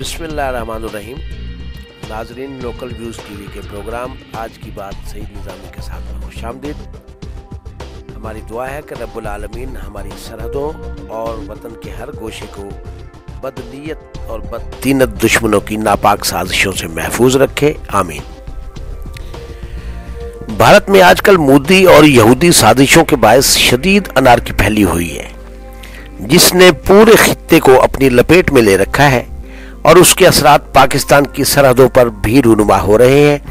बिस्मिल्लाहिर्रहमानिर्रहीम। नाजरीन, local views TV के प्रोग्राम आज की बात सईद निज़ामी के साथ में खुशामदीद। हमारी दुआ है कि रब्बुल आलमीन हमारी सरहदों और वतन के हर गोशे को बदनीयत और बदतीनत दुश्मनों की नापाक साजिशों से महफूज रखे, आमीन। भारत में आजकल मोदी और यहूदी साजिशों के बायस शदीद अनारकी फैली हुई है, जिसने पूरे खित्ते को अपनी लपेट में ले रखा है और उसके असरात पाकिस्तान की सरहदों पर भी रूनुमा हो रहे हैं,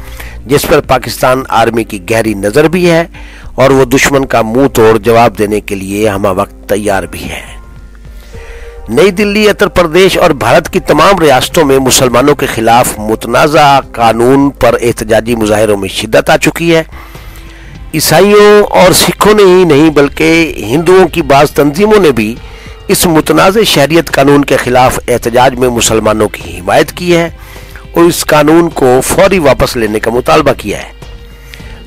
जिस पर पाकिस्तान आर्मी की गहरी नजर भी है और वो दुश्मन का मुंह तोड़ जवाब देने के लिए हम वक्त तैयार भी है। नई दिल्ली, उत्तर प्रदेश और भारत की तमाम रियासतों में मुसलमानों के खिलाफ मुतनाज़ा कानून पर एहतजाजी मुजाहिरों में शिद्दत आ चुकी है। ईसाइयों और सिखों ने ही नहीं बल्कि हिंदुओं की बाज़ तंजीमों ने भी इस मुतनाज़े शहरियत कानून के खिलाफ एहतजाज में मुसलमानों की हिमायत की है और इस कानून को फौरी वापस लेने का मुतालबा किया है।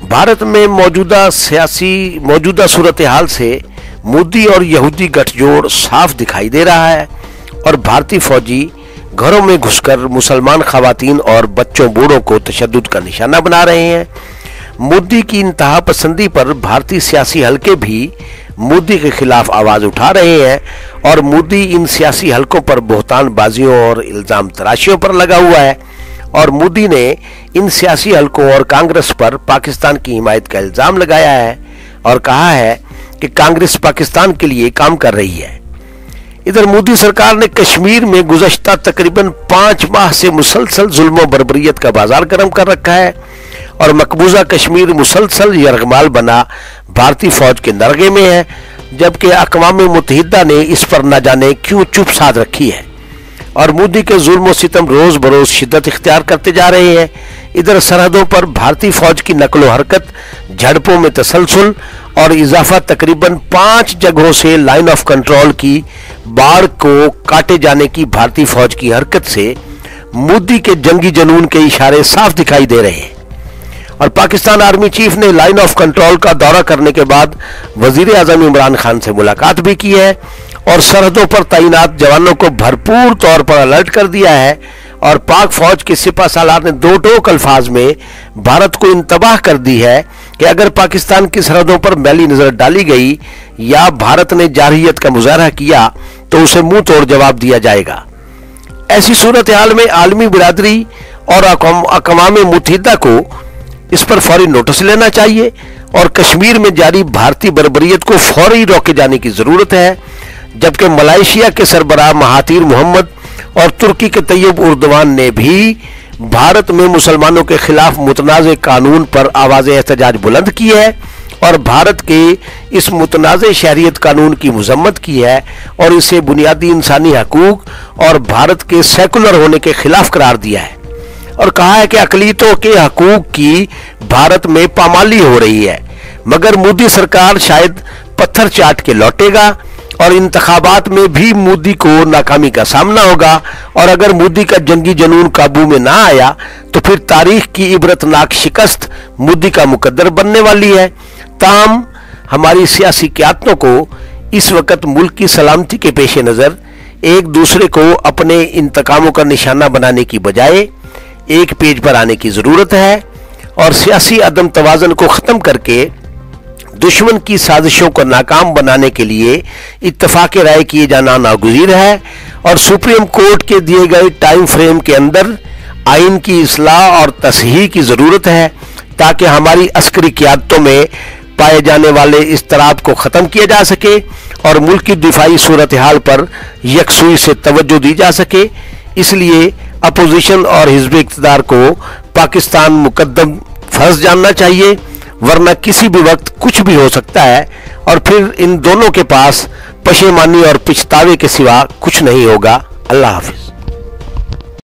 भारत में मौजूदा सूरत हाल से मोदी और यहूदी गठजोड़ साफ दिखाई दे रहा है और भारतीय फौजी घरों में घुसकर मुसलमान खवातीन और बच्चों बूढ़ों को तशद्दुद का निशाना बना रहे हैं। मोदी की इंतहा पसंदी पर भारतीय सियासी हलके भी मोदी के खिलाफ आवाज उठा रहे हैं और मोदी इन सियासी हलकों पर बोहतान बाजियों और इल्जाम तराशियों पर लगा हुआ है और मोदी ने इन सियासी हलकों और कांग्रेस पर पाकिस्तान की हिमायत का इल्जाम लगाया है और कहा है कि कांग्रेस पाकिस्तान के लिए काम कर रही है। इधर मोदी सरकार ने कश्मीर में गुज़श्ता तकरीबन 5 माह से मुसलसल जुल्म और बर्बरियत का बाजार गर्म कर रखा है और मकबूजा कश्मीर मुसलसल यरगमाल बना भारतीय फौज के नरगे में है, जबकि अक़वाम मुत्तहिदा ने इस पर न जाने क्यों चुप साध रखी है और मोदी के जुल्म सितम रोज बरोज शिद्दत इख्तियार करते जा रहे हैं। इधर सरहदों पर भारतीय फौज की नकलो हरकत, झड़पों में तसलसल और इजाफा तकरीबन 5 जगहों से लाइन ऑफ कंट्रोल की बाढ़ को काटे जाने की भारतीय फौज की हरकत से मोदी के जंगी जुनून के इशारे साफ दिखाई दे रहे हैं और पाकिस्तान आर्मी चीफ ने लाइन ऑफ कंट्रोल का दौरा करने के बाद वजीर आजम इमरान खान से मुलाकात भी की है और सरहदों पर तैनात जवानों को भरपूर तौर पर अलर्ट कर दिया है और पाक फौज के सिपा सालार ने दो टोक अल्फाज में भारत को इंतबाह कर दी है कि अगर पाकिस्तान की सरहदों पर मैली नजर डाली गई या भारत ने जारहियत का मुजाहरा किया तो उसे मुंह तोड़ जवाब दिया जाएगा। ऐसी सूरत हाल में आलमी बिरादरी और अक़वाम मुत्तहिदा को इस पर फौरी नोटिस लेना चाहिए और कश्मीर में जारी भारतीय बर्बरियत को फौरी रोके जाने की जरूरत है, जबकि मलेशिया के सरबराह महातीर मोहम्मद और तुर्की के तैयब उर्दवान ने भी भारत में मुसलमानों के खिलाफ मुतनाज़े कानून पर आवाज़ एहतजाज बुलंद की है और भारत के इस मुतनाज़े शहरियत कानून की मजम्मत की है और इसे बुनियादी इंसानी हकूक और भारत के सेकुलर होने के खिलाफ करार दिया है और कहा है कि अक़लियतों के हकूक की भारत में पामाली हो रही है। मगर मोदी सरकार शायद पत्थर चाट के लौटेगा और इंतखाबात में भी मोदी को नाकामी का सामना होगा और अगर मोदी का जंगी जुनून काबू में ना आया तो फिर तारीख की इबरतनाक शिकस्त मोदी का मुकद्दर बनने वाली है। ताहम हमारी सियासी क़यादतों को इस वक्त मुल्क की सलामती के पेश नज़र एक दूसरे को अपने इंतकामों का निशाना बनाने की बजाय एक पेज पर आने की जरूरत है और सियासी अदम तवाज़न को ख़त्म करके दुश्मन की साजिशों को नाकाम बनाने के लिए इत्तफाक राय किए जाना नागुज़ीर है और सुप्रीम कोर्ट के दिए गए टाइम फ्रेम के अंदर आइन की इस्लाह और तस्हीह की ज़रूरत है ताकि हमारी अस्करी क़यादतों में पाए जाने वाले इस्तराब को ख़त्म किया जा सके और मुल्क की दिफाई सूरत हाल पर यकसुई से तवज्जो दी जा सके। इसलिए अपोजिशन और हिज़्ब इक़्तिदार को पाकिस्तान मुकद्दम फर्ज जानना चाहिए, वरना किसी भी वक्त कुछ भी हो सकता है और फिर इन दोनों के पास पशेमानी और पछतावे के सिवा कुछ नहीं होगा। अल्लाह हाफिज।